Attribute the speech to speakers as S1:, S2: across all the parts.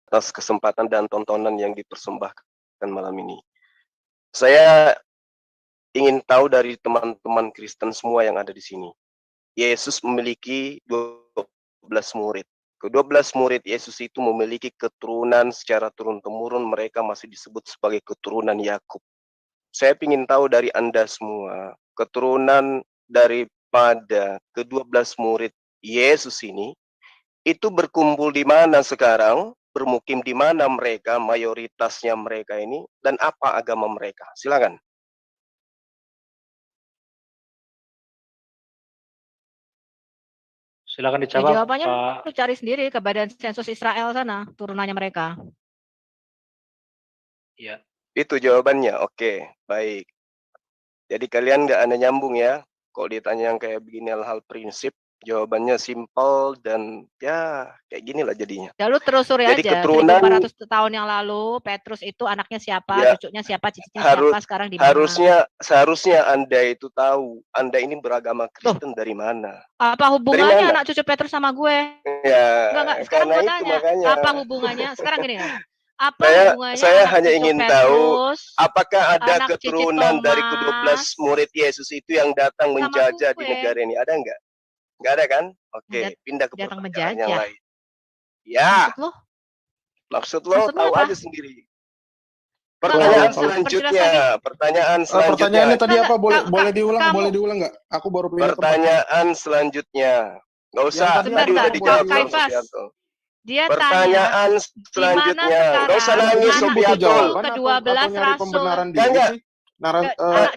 S1: atas kesempatan dan tontonan yang dipersembahkan malam ini. Saya ingin tahu dari teman-teman Kristen semua yang ada di sini. Yesus memiliki 12 murid. Ke-12 murid Yesus itu memiliki keturunan secara turun-temurun, mereka masih disebut sebagai keturunan Yakub. Saya ingin tahu dari Anda semua, keturunan daripada ke-12 murid Yesus ini, itu berkumpul di mana sekarang, bermukim di mana mereka, mayoritasnya mereka ini, dan apa agama mereka? Silakan.
S2: Silakan
S3: Ya,
S2: dijawab,
S3: jawabannya
S2: Pak.
S3: lu cari sendiri ke Badan Sensus Israel sana, turunannya mereka.
S2: Ya.
S1: Itu jawabannya. Oke, baik. Jadi kalian nggak ada nyambung ya. Kalau ditanya yang kayak begini hal-hal prinsip, jawabannya simpel dan ya kayak gini lah jadinya.
S3: Ya lu telusuri
S1: Jadi
S3: aja,
S1: keturunan
S3: 1400 tahun yang lalu, Petrus itu anaknya siapa,
S1: ya,
S3: cucunya siapa, cicitnya siapa, sekarang di mana.
S1: seharusnya Anda itu tahu, Anda ini beragama Kristen dari mana.
S3: Apa hubungannya anak cucu Petrus sama gue?
S1: Ya,
S3: Enggak, sekarang gue tanya,
S1: makanya.
S3: apa hubungannya? Sekarang gini, apa hubungannya
S1: saya
S3: anak
S1: hanya
S3: cucu
S1: ingin
S3: Petrus,
S1: tahu apakah ada
S3: anak
S1: keturunan dari
S3: Thomas,
S1: ke-12 murid Yesus itu yang datang
S3: sama
S1: menjajah
S3: gue.
S1: di negara ini, ada nggak? Nggak ada kan? Oke, pindah ke
S3: datang
S1: pertanyaan yang
S3: menjajah.
S1: lain. Ya.
S3: Maksud
S1: lo tahu
S3: apa?
S1: aja sendiri. Pertanyaan selanjutnya.
S4: Pertanyaannya tadi apa? Boleh diulang nggak? Aku baru pindah tempat.
S1: Pertanyaan selanjutnya. Nggak usah. Tadi udah dijawab sama Sofiatul.
S3: Dia
S1: pertanyaan
S3: tanya,
S1: selanjutnya. Nggak usah nangis Sofiatul.
S3: Ke-12 rasul.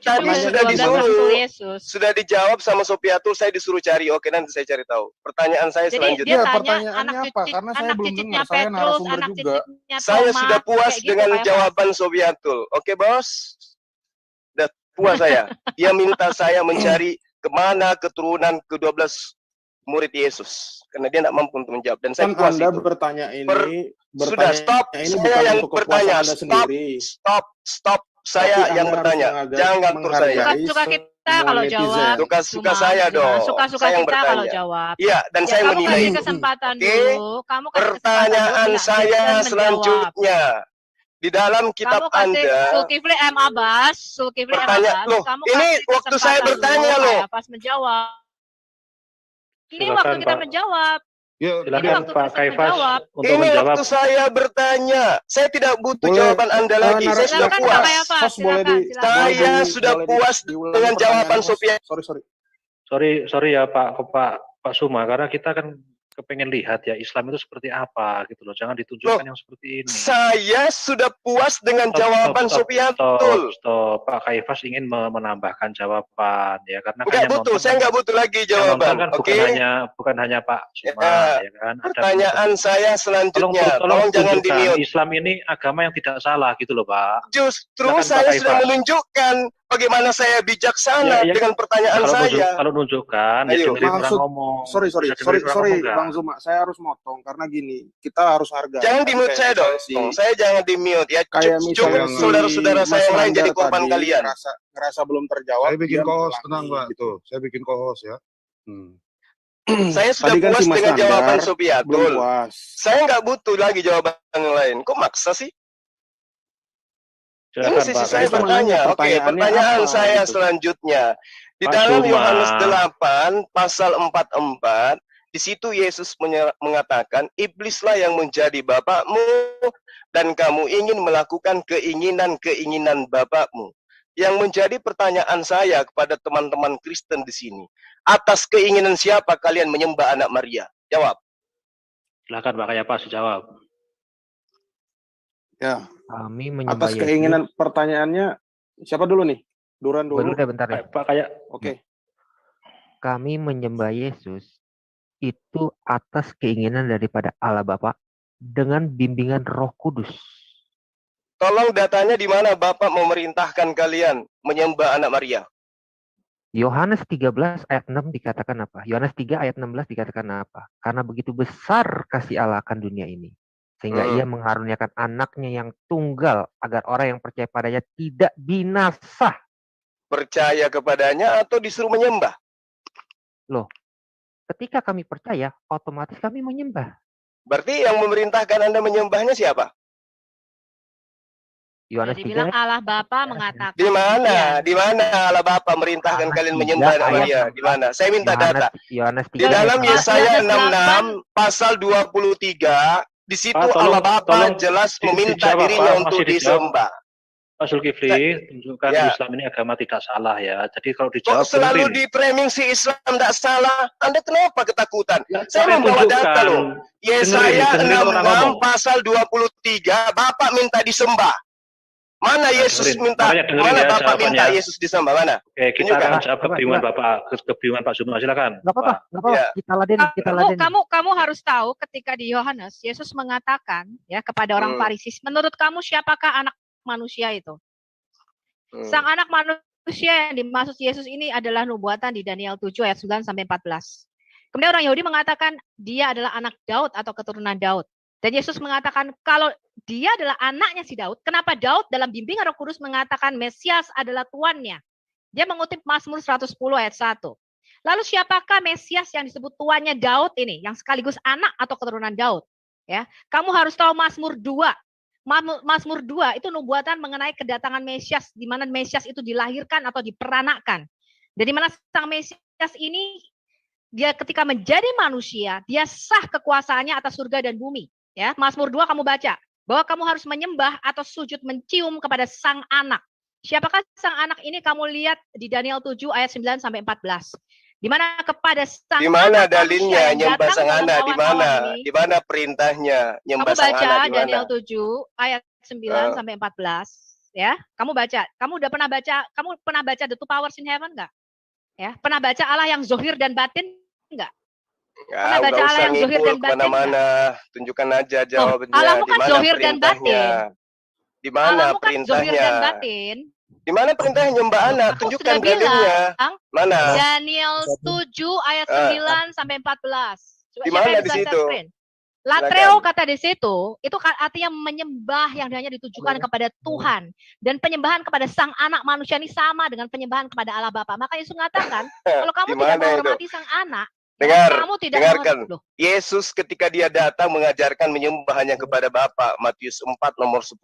S1: Tadi sudah disuruh. Sudah dijawab sama Sofiatul. Saya disuruh cari. Oke, nanti saya cari tahu. Pertanyaan saya selanjutnya.
S3: Dia pertanyaannya apa? Karena saya belum dengar. Saya narasumber juga.
S1: Saya sudah puas dengan jawaban Sofiatul. Oke, bos? Udah puas saya. Dia minta saya mencari kemana keturunan ke-12 murid Yesus, karena dia tidak mampu untuk menjawab, dan saya puas
S4: Anda
S1: itu.
S4: bertanya ini,
S1: sudah stop,
S4: ini
S1: saya yang bertanya, stop, saya yang bertanya, jangan ngatur saya.
S3: Suka kita kalau jawab,
S1: suka saya dong,
S3: suka
S1: saya yang
S3: kita
S1: bertanya.
S3: kalau jawab.
S1: Iya, dan saya menilai.
S3: Kamu kasih kesempatan dulu. Kamu kasih
S1: pertanyaan saya selanjutnya. Di dalam kitab Anda,
S3: Zulkifli M. Abbas,
S1: loh, ini waktu saya bertanya loh.
S3: Pas menjawab. Ini waktu kita menjawab.
S2: Silakan Pak Kaifas untuk
S1: ini
S2: menjawab.
S1: Waktu saya bertanya, saya tidak butuh jawaban Anda lagi. Saya sudah puas. Saya sudah puas dengan jawaban Sophia.
S2: Sorry ya Pak Suma, karena kita kan kepengen lihat ya Islam itu seperti apa gitu loh. Jangan ditunjukkan yang seperti ini.
S1: Saya sudah puas dengan jawaban Sofiatul.
S2: Stop. Pak Kaifas ingin menambahkan jawaban ya, karena
S1: nggak butuh, saya nggak butuh lagi jawaban.
S2: Kan bukan hanya Pak Suma ya kan.
S1: Pertanyaan saya selanjutnya. Tolong jangan di-mute.
S2: Islam ini agama yang tidak salah gitu loh Pak.
S1: Justru saya sudah menunjukkan bagaimana saya bijaksana dengan pertanyaan saya.
S2: Kalau nunjukkan, ya dengerin orang ngomong.
S4: Sorry, Bang Zuma, saya harus motong karena gini, kita harus hargai.
S1: Jangan di-mute saya dong. Saya jangan di-mute ya. Cukup saudara-saudara saya yang lain jadi korban kalian.
S4: Ngerasa belum terjawab.
S5: Saya bikin co-host, tenang Pak. Gitu. Saya bikin co-host ya.
S1: Saya sudah puas dengan jawaban Sofiatul. Saya nggak butuh lagi jawaban yang lain. Kok maksa sih? Ini sisi saya bertanya. Oke, pertanyaan saya selanjutnya. Di dalam Yohanes 8 pasal 44, di situ Yesus mengatakan, iblislah yang menjadi bapakmu dan kamu ingin melakukan keinginan-keinginan bapakmu. Yang menjadi pertanyaan saya kepada teman-teman Kristen di sini, atas keinginan siapa kalian menyembah anak Maria? Jawab.
S2: Silakan Pak Kaifas jawab.
S4: Ya.
S6: Kami menyembah
S4: atas keinginan Yesus. Pertanyaannya siapa dulu nih? Duran dulu.
S6: Bentar ya.
S2: Pak kayak.
S4: Oke.
S6: Kami menyembah Yesus itu atas keinginan daripada Allah Bapa dengan bimbingan Roh Kudus.
S1: Tolong datanya di mana Bapak memerintahkan kalian menyembah anak Maria?
S6: Yohanes 13 ayat 6 dikatakan apa? Yohanes 3 ayat 16 dikatakan apa? Karena begitu besar kasih Allah akan dunia ini, sehingga ia mengaruniakan anaknya yang tunggal, agar orang yang percaya padanya tidak binasa.
S1: Percaya kepadanya atau disuruh menyembah?
S6: Loh, ketika kami percaya, otomatis kami menyembah.
S1: Berarti yang memerintahkan Anda menyembahnya siapa?
S6: Yohanes
S3: Jadi
S6: 3
S3: bilang Allah Bapa mengatakan.
S1: Di mana?
S3: Iya.
S1: Di mana Allah Bapa merintahkan
S6: Yohanes
S1: kalian
S6: 3
S1: menyembah Anak
S6: ayat
S1: Maria? Di mana? Saya minta data.
S6: Yohanes 3
S1: Di dalam
S6: ayat 16.
S1: Yesaya
S3: Yohanes
S1: 66 pasal 23, di situ
S2: Pak,
S1: Allah Bapa
S2: tolong
S1: jelas meminta
S2: dijawab,
S1: dirinya
S2: Pak.
S1: untuk
S2: Masih dijawab.
S1: disembah.
S2: Pak Zulkifli, tunjukkan
S1: Ya.
S2: Islam ini agama tidak salah ya. Jadi kalau
S1: Kok
S2: dijawab
S1: selalu
S2: berhenti.
S1: di framing si Islam tidak salah? Anda kenapa ketakutan?
S2: Ya,
S1: Saya
S2: sorry,
S1: membawa data
S2: tunjukkan.
S1: loh. Yesaya
S2: Dengerin orang
S1: 66
S2: ngomong.
S1: pasal 23, Bapak minta disembah. Mana
S2: Nah,
S1: Yesus
S2: dengerin.
S1: minta?
S2: Makanya dengerin
S1: Mana
S2: ya
S1: Bapak minta
S2: jawabannya.
S1: Yesus disembah? Mana?
S2: Oke, kita
S1: Tunjukkan.
S2: akan jawab
S6: Coba,
S2: kebingungan
S6: coba.
S2: Bapak, kebingungan Pak Suma. Silakan.
S6: Nggak apa-apa,
S2: Pak.
S6: nggak apa-apa.
S1: Ya.
S6: Kita ladenin.
S3: Kamu harus tahu ketika di Yohanes Yesus mengatakan ya kepada orang Farisis, menurut kamu siapakah anak manusia itu? Sang anak manusia yang dimaksud Yesus ini adalah nubuatan di Daniel 7 ayat 9 sampai 14. Kemudian orang Yahudi mengatakan dia adalah anak Daud atau keturunan Daud. Dan Yesus mengatakan kalau dia adalah anaknya si Daud, kenapa Daud dalam bimbingan Roh Kudus mengatakan Mesias adalah tuannya? Dia mengutip Mazmur 110 ayat 1. Lalu siapakah Mesias yang disebut tuannya Daud ini, yang sekaligus anak atau keturunan Daud? Ya, kamu harus tahu Mazmur 2. Mazmur 2 itu nubuatan mengenai kedatangan Mesias, di mana Mesias itu dilahirkan atau diperanakkan. Dan di mana sang Mesias ini dia ketika menjadi manusia, dia sah kekuasaannya atas surga dan bumi. Ya, Mazmur 2 kamu baca bahwa kamu harus menyembah atau sujud mencium kepada sang anak. Siapakah sang anak ini? Kamu lihat di Daniel 7 ayat 9 sampai 14. Di mana kepada sang
S1: Di mana
S3: anak
S1: dalilnya
S3: manusia yang
S1: nyembah
S3: datang
S1: sang
S3: dalam
S1: anak? Di mana?
S3: awan-awan ini.
S1: Di mana perintahnya nyembah
S3: Kamu
S1: sang
S3: baca
S1: anak? Di mana?
S3: Daniel 7 ayat 9 sampai 14 ya. Kamu baca. Kamu pernah baca The Two Powers in Heaven enggak? Ya, pernah baca Allah yang zohir dan batin enggak? Pernah baca Allah yang zohir dan batin
S1: kemana-mana. Tunjukkan aja jawabannya.
S3: Allahmu
S1: Di
S3: kan
S1: mana
S3: zohir dan
S1: perintahnya? Di mana
S3: Allahmu kan zohir dan
S1: perintahnya?
S3: batin.
S1: Di mana perintahnya nyembah anak?
S3: Aku
S1: Tunjukkan
S3: sudah
S1: dalilnya.
S3: bilang
S1: Mana?
S3: Daniel 7 ayat 9 sampai 14. Coba
S1: Di
S3: siapa
S1: mana
S3: yang
S1: di
S3: bisa
S1: situ?
S3: screen? Latreo kata di situ, itu artinya menyembah yang hanya ditujukan kepada Tuhan. Dan penyembahan kepada sang anak manusia ini sama dengan penyembahan kepada Allah Bapa. Maka Yesus mengatakan, kalau kamu
S1: Di
S3: tidak
S1: mana
S3: menghormati sang anak, kamu tidak
S1: dengarkan.
S3: menghormati.
S1: Yesus ketika dia datang mengajarkan menyembah hanya kepada Bapa. Matius 4 nomor 10.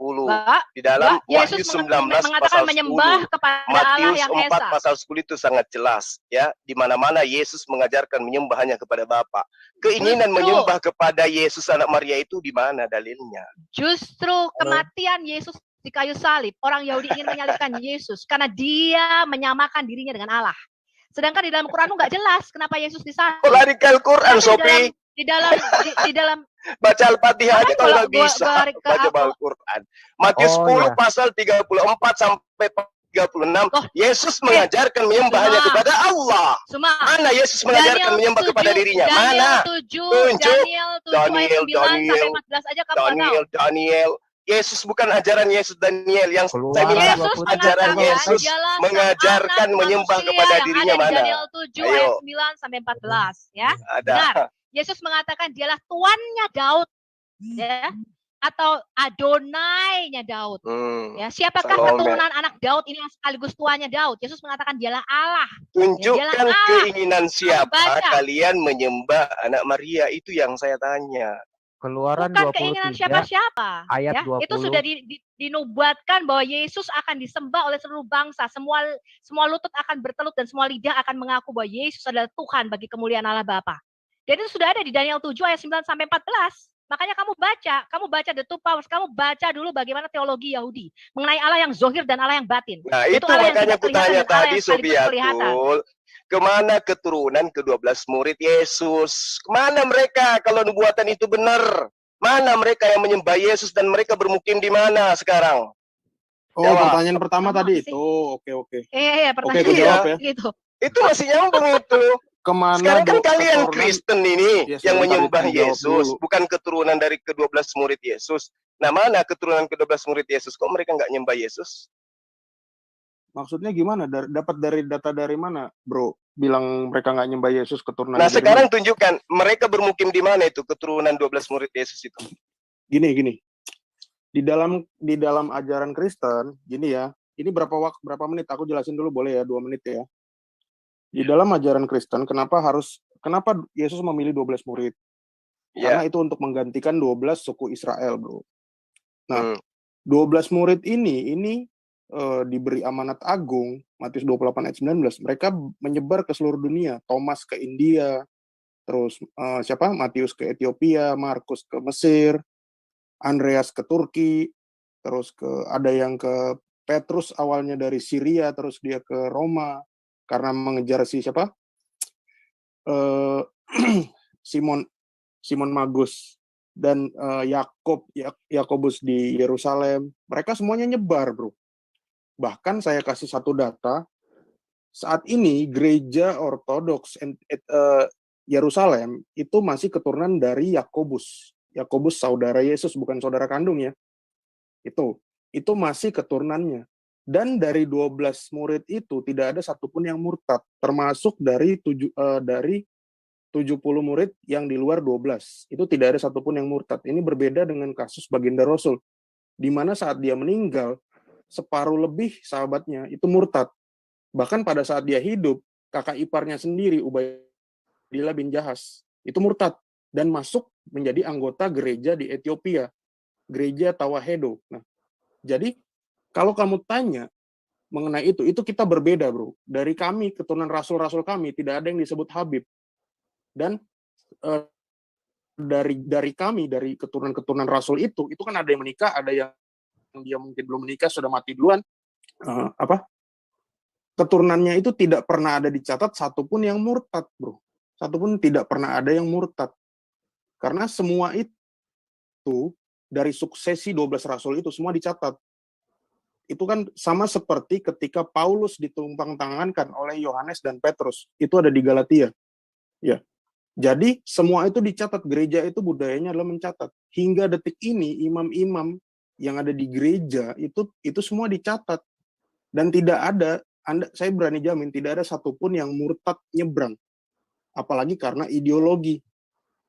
S1: Di dalam Wahyu
S3: Yesus
S1: 19
S3: mengatakan
S1: pasal 10.
S3: menyembah kepada Allah
S1: Matius
S3: yang
S1: 4
S3: esa.
S1: pasal 10 itu sangat jelas ya. Di mana-mana Yesus mengajarkan menyembah hanya kepada Bapa. Keinginan menyembah kepada Yesus anak Maria itu di mana dalilnya?
S3: Justru kematian Yesus di kayu salib, orang Yahudi ingin menyalibkan Yesus karena dia menyamakan dirinya dengan Allah. Sedangkan di dalam Quran nggak jelas kenapa Yesus disalib.
S1: Kok lari ke Al-Quran, Sophie?
S3: Di dalam
S1: Baca Al-Fatihah aja kalau nggak bisa. Baca
S3: apa?
S1: Al-Quran. Matius 10
S6: ya.
S1: pasal 34 sampai 36. Yesus mengajarkan menyembah hanya kepada Allah. Mana Yesus mengajarkan menyembah kepada dirinya? Mana?
S3: Daniel 7 ayat 9 sampai 14 aja kamu nggak tahu.
S1: Daniel. Yesus bukan ajaran Yesus Daniel yang saya minta.
S3: Yesus
S1: Ajaran Yesus mengajarkan menyembah kepada dirinya mana?
S3: Daniel 7 ayat 9 sampai 14 ya. Benar. Yesus mengatakan dialah tuannya Daud ya, atau Adonai-nya Daud. Ya, siapakah keturunan anak Daud ini yang sekaligus tuannya Daud? Yesus mengatakan dialah Allah.
S1: Tunjukkan keinginan siapa kalian menyembah anak Maria, itu yang saya tanya.
S6: Keluaran
S3: bukan
S6: 23
S3: keinginan siapa-siapa.
S6: ayat
S3: ya.
S6: 20.
S3: Itu sudah dinubuatkan bahwa Yesus akan disembah oleh seluruh bangsa. Semua lutut akan bertelut dan semua lidah akan mengaku bahwa Yesus adalah Tuhan bagi kemuliaan Allah Bapa. Dan itu sudah ada di Daniel 7 ayat 9 sampai 14. Makanya kamu baca The Two Powers, kamu baca dulu bagaimana teologi Yahudi mengenai Allah yang zohir dan Allah yang batin.
S1: Nah, itu makanya aku tanya tadi, Sobiatul. Kemana keturunan ke-12 murid Yesus? Kemana mereka kalau nubuatan itu benar? Mana mereka yang menyembah Yesus dan mereka bermukim di mana sekarang?
S4: Pertanyaan pertama tadi itu. Oke.
S3: Iya, pertanyaan
S4: Oke, jawab ya.
S3: Gitu.
S1: Itu masih nyambung itu.
S4: Kemana
S1: sekarang kan kalian Kristen ini yang menyembah Yesus, bukan keturunan dari ke-12 murid Yesus. Nah, mana keturunan ke-12 murid Yesus? Kok mereka nggak nyembah Yesus?
S4: Maksudnya gimana? Dapat dari data dari mana, bro? Bilang mereka nggak nyembah Yesus keturunan.
S1: Nah, sekarang tunjukkan mereka bermukim di mana itu keturunan 12 murid Yesus itu.
S4: Gini. Di dalam ajaran Kristen, gini ya. Ini berapa menit? Aku jelasin dulu boleh ya, 2 menit ya. Di dalam ajaran Kristen, kenapa Yesus memilih 12 murid? Karena itu untuk menggantikan 12 suku Israel, bro. Nah, 12 murid ini diberi amanat agung, Matius 28 ayat 19. Mereka menyebar ke seluruh dunia. Thomas ke India, terus Matius ke Ethiopia, Markus ke Mesir, Andreas ke Turki, terus ada yang ke Petrus awalnya dari Syria, terus dia ke Roma karena mengejar Simon Magus dan Yakobus di Yerusalem. Mereka semuanya nyebar, bro. Bahkan saya kasih satu data, saat ini gereja Ortodoks Yerusalem itu masih keturunan dari Yakobus. Yakobus saudara Yesus, bukan saudara kandung ya. Itu masih keturunannya. Dan dari 12 murid itu tidak ada satupun yang murtad, termasuk dari 70 murid yang di luar 12. Itu tidak ada satupun yang murtad. Ini berbeda dengan kasus Baginda Rasul, di mana saat dia meninggal, separuh lebih sahabatnya itu murtad. Bahkan pada saat dia hidup, kakak iparnya sendiri, Ubaidillah bin Jahas, itu murtad dan masuk menjadi anggota gereja di Ethiopia, gereja Tawahedo. Nah, jadi kalau kamu tanya mengenai itu kita berbeda, bro. Dari kami, keturunan rasul-rasul kami, tidak ada yang disebut Habib. Dan dari kami, dari keturunan rasul itu kan ada yang menikah, ada yang dia mungkin belum menikah, sudah mati duluan. Keturunannya itu tidak pernah ada dicatat satupun yang murtad, bro. Satupun tidak pernah ada yang murtad. Karena semua itu dari suksesi 12 rasul itu semua dicatat. Itu kan sama seperti ketika Paulus ditumpang tangankan oleh Yohanes dan Petrus. Itu ada di Galatia. Ya. Jadi semua itu dicatat. Gereja itu budayanya adalah mencatat. Hingga detik ini imam-imam yang ada di gereja itu semua dicatat. Dan tidak ada, saya berani jamin tidak ada satupun yang murtad nyebrang. Apalagi karena ideologi.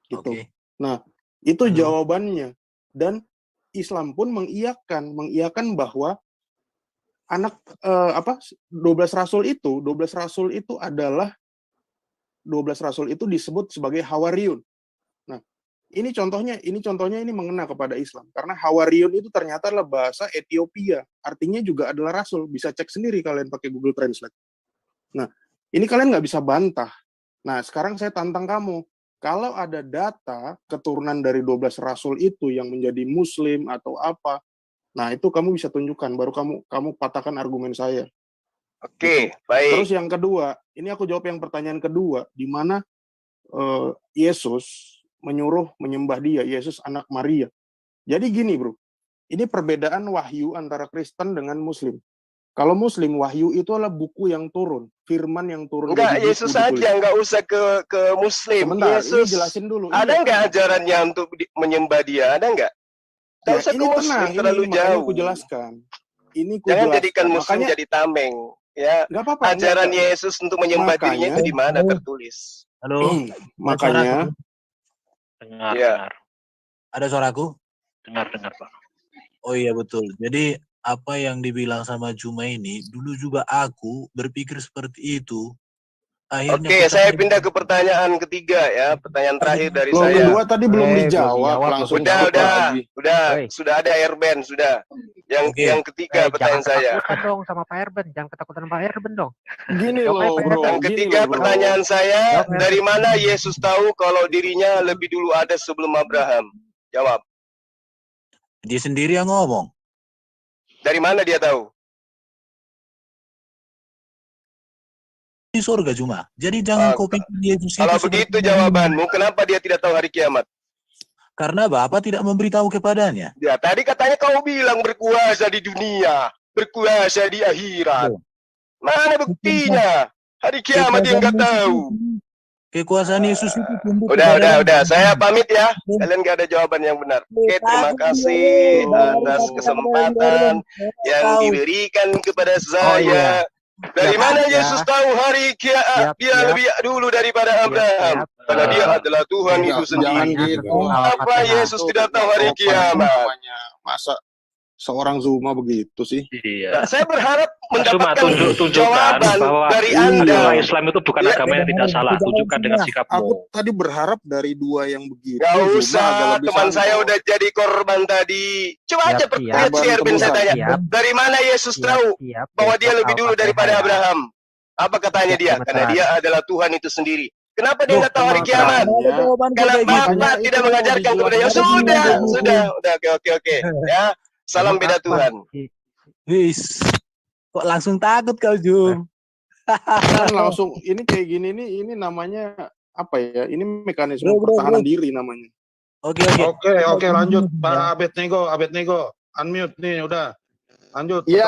S4: Gitu.
S7: Okay.
S4: Nah, itu jawabannya. Dan Islam pun mengiyakan bahwa 12 rasul itu disebut sebagai Hawariun. Nah, ini contohnya ini mengena kepada Islam karena Hawariun itu ternyata adalah bahasa Ethiopia, artinya juga adalah rasul. Bisa cek sendiri kalian pakai Google Translate. Nah, ini kalian nggak bisa bantah. Nah, sekarang saya tantang kamu, kalau ada data keturunan dari 12 rasul itu yang menjadi Muslim atau apa, nah itu kamu bisa tunjukkan, baru kamu patahkan argumen saya.
S1: Oke, baik.
S4: Terus yang kedua, ini aku jawab yang pertanyaan kedua, di mana Yesus menyuruh menyembah dia, Yesus anak Maria. Jadi gini, bro, ini perbedaan wahyu antara Kristen dengan Muslim. Kalau Muslim, wahyu itu adalah buku yang turun, firman yang turun.
S1: Enggak, Yesus aja, enggak usah ke Muslim.
S4: Sebentar,
S1: Yesus,
S4: ini jelasin dulu.
S1: Ada enggak ajarannya untuk menyembah dia? Ada enggak?
S4: Ya, ini tenang, terlalu jauh. Aku jelaskan.
S1: Jangan jadikan Muslim jadi tameng. Ya,
S4: apa-apa,
S1: ajaran Yesus untuk menyembah dirinya itu di mana tertulis?
S7: Halo,
S4: makanya.
S2: Dengar.
S7: Ada suaraku?
S2: Dengar, Pak.
S7: Oh iya betul. Jadi apa yang dibilang sama Juma ini, dulu juga aku berpikir seperti itu. Akhirnya
S1: Oke, saya pindah ke pertanyaan ketiga ya, pertanyaan terakhir dari saya.
S4: Kedua tadi belum dijawab, langsung
S1: sudah ada Airben, sudah. Yang ketiga pertanyaan saya.
S6: Jangan dong sama Pak Airben, jangan ketakutan Pak Airben dong.
S4: Gini loh, bro.
S1: Yang ketiga pertanyaan saya, dari mana Yesus tahu kalau dirinya lebih dulu ada sebelum Abraham? Jawab.
S7: Dia sendiri yang ngomong.
S1: Dari mana dia tahu?
S7: Di surga cuma. Jadi jangan kau pikir Yesus itu.
S1: Kalau begitu jawabanmu, kenapa dia tidak tahu hari kiamat?
S7: Karena Bapa tidak memberitahu kepadanya.
S1: Ya, tadi katanya kau bilang berkuasa di dunia, berkuasa di akhirat. Mana buktinya? Hari kiamat dia nggak tahu.
S7: Kekuasaan Yesus itu
S1: udah. Saya pamit ya. Kalian nggak ada jawaban yang benar. Oke, terima kasih atas kesempatan yang diberikan kepada saya. Dari mana Yesus tahu hari kiamat? Dia lebih dulu daripada Abraham. Karena dia adalah Tuhan itu sendiri. Apa Yesus tidak tahu hari kiamat?
S4: Masa seorang Zuma begitu sih?
S2: Iya.
S1: Nah, saya berharap
S2: Cuma
S1: mendapatkan
S2: tunjukkan
S1: jawaban
S2: bahwa
S1: dari
S2: agama
S1: Anda.
S2: Islam itu bukan
S1: Ya,
S2: agama yang tidak salah. Tunjukkan dengan
S4: Aku
S2: sikapmu.
S4: tadi berharap dari dua yang begitu
S1: Gak
S4: Zuma agak
S1: usah,
S4: lebih
S1: teman
S4: santai.
S1: saya udah jadi korban tadi. Coba
S6: Siap,
S1: aja
S6: siap.
S1: lihat si Erwin, saya tanya.
S6: Siap,
S1: Dari mana Yesus
S6: siap,
S1: tahu
S6: siap.
S1: bahwa dia
S6: Besok
S1: lebih dulu
S6: Al-Fatihah
S1: daripada
S6: ya.
S1: Abraham? Apa katanya
S6: Siap,
S1: dia? Karena
S6: gemeteran.
S1: dia adalah Tuhan itu sendiri. Kenapa dia
S7: Loh,
S1: nggak tahu hari
S4: Emang
S1: kiamat?
S4: terangnya,
S7: Jawaban kok
S1: Karena
S7: kayak gitu.
S1: Bapak
S4: makanya
S1: tidak
S4: itu mau
S1: mengajarkan kepada dia.
S4: dijelaskan
S1: Sudah. Oke. Ya, salam
S6: Emang
S1: beda
S6: apa?
S1: Tuhan.
S7: Wis, kok langsung takut kau, Jum?
S4: kan langsung ini kayak gini nih, ini namanya apa ya? Ini mekanisme
S7: Bro.
S4: pertahanan diri namanya.
S7: Oke.
S5: Oke, lanjut Pak Abednego, unmute nih udah. Lanjut.
S4: Iya.